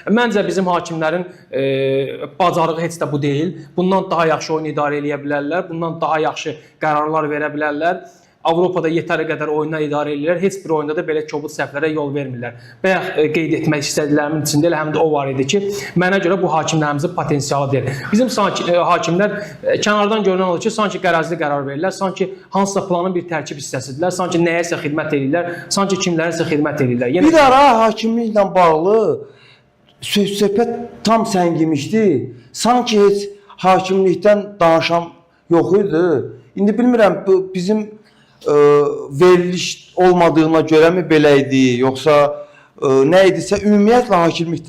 Məncə bizim hakimlərin bacarığı heç də bu deyil. Bundan daha yaxşı oyun idarə edə bilərlər, bundan daha yaxşı qərarlar verə bilərlər. Avropada yetəri qədər oyunlar idarə edirlər. Heç bir oyunda da belə kobud səhvlərə yol vermirlər. Bayaq qeyd etmək istədiklərimin içində elə həm də o var idi ki, mənə görə bu hakimlərimizin potensialı deyil. Bizim hakimlər kənardan görünən olur ki, sanki qərəzli qərar verirlər, sanki hansısa planın bir tərkib hissəsidirlər, sanki nəyəsə xidmət edirlər, sanki kimlərisə xidmət edirlər. Bir ara hakimliklə bağlı söhbət tam səngimişdi. Sanki heç hakimlikdən danışan yox idi. İndi bilmirəm, bu bizim veriliş olmadığına görə mi belə idi, yoxsa nə idisə, ümumiyyətlə hakimlik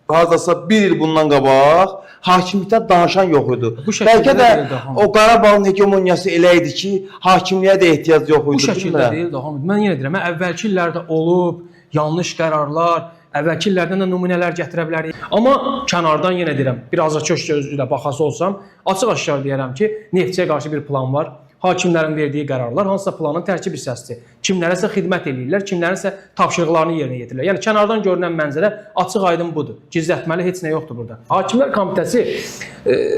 hardasa bir il bundan qabaq hakimlikdən danışan yox idi. Bəlkə də o Qarabağın hegemoniyası elə idi ki, hakimliyə də ehtiyac yox idi. Bu şəkildə deyil də, Hamid. Mən yenə deyirəm, əvvəlki illərdə olub, yanlış qərarlar, əvvəlki illərdən də nümunələr gətirə bilərik. Amma kənardan yenə deyirəm, biraz da köş gözüylə baxası olsam, açıq-aşkar deyərəm ki, Neftçiyə qarşı bir plan var. Hakimlərin verdiyi qərarlar hansısa planın tərkib hissəsidir. Kimlərəsə xidmət edirlər, kimlərinsə tapşırıqlarını yerinə yetirirlər. Yəni kənardan görünən mənzərə açıq-aydın budur. Gizlətməli heç nə yoxdur burada. Hakimlər Komitəsi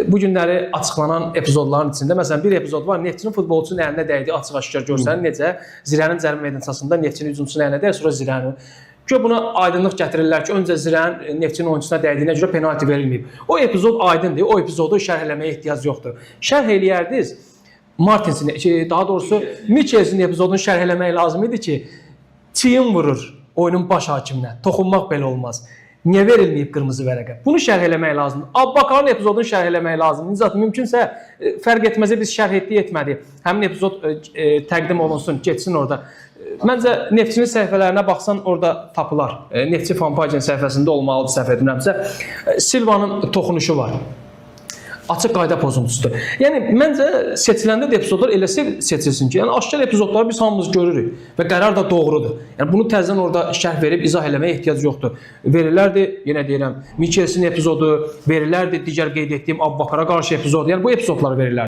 bu günləri açıqlanan epizodların içində, məsələn, bir epizod var, Neftçinin futbolçunun əlinə dəydiyi açıq-aşkar göstərir necə Zirənin cərimə meydançasında Neftçinin hücumçunun əlinə dəyir, sonra Zirənin. Ki buna aydınlıq gətirirlər ki, öncə Zirənin Neftçinin oyunçusuna dəydiyinə görə penalti verilməyib. O epizod aydındır, o epizodu şərh eləməyə ehtiyac yoxdur. Şərh eləyərdiniz, Martinsin, daha doğrusu Mitchell'sin epizodunu şərh eləmək lazım idi ki, çiyin vurur oyunun baş hakiminə, toxunmaq belə olmaz. Niyə verilməyib qırmızı vərəqə? Bunu şərh eləmək lazımdır. Abbakarın epizodunu şərh eləmək lazımdır. Zaten mümkünsə fərq etməzə biz şərh etmədik. Həmin epizod təqdim olunsun, geçsin orada. Məncə Neftçinin səhifələrinə baxsan orada tapılar. Neftçi fanpaginin səhifəsində olmalıdır, səhv etmirəmsə. Silvanın toxunuşu var. Açıq qayda pozuntusudur. Yəni, məncə seçiləndə də epizodlar elə seçilsin ki, yəni aşkar epizodları biz hamımız görürük və qərar da doğrudur. Yəni, bunu təzdən orada şərh verib izah eləməyə ehtiyac yoxdur. Verirlərdi, yenə deyirəm, Mitchell'sin epizodu, verirlərdi digər qeyd etdiyim Abbakara qarşı epizodu, yəni bu epizodları verirlərdi.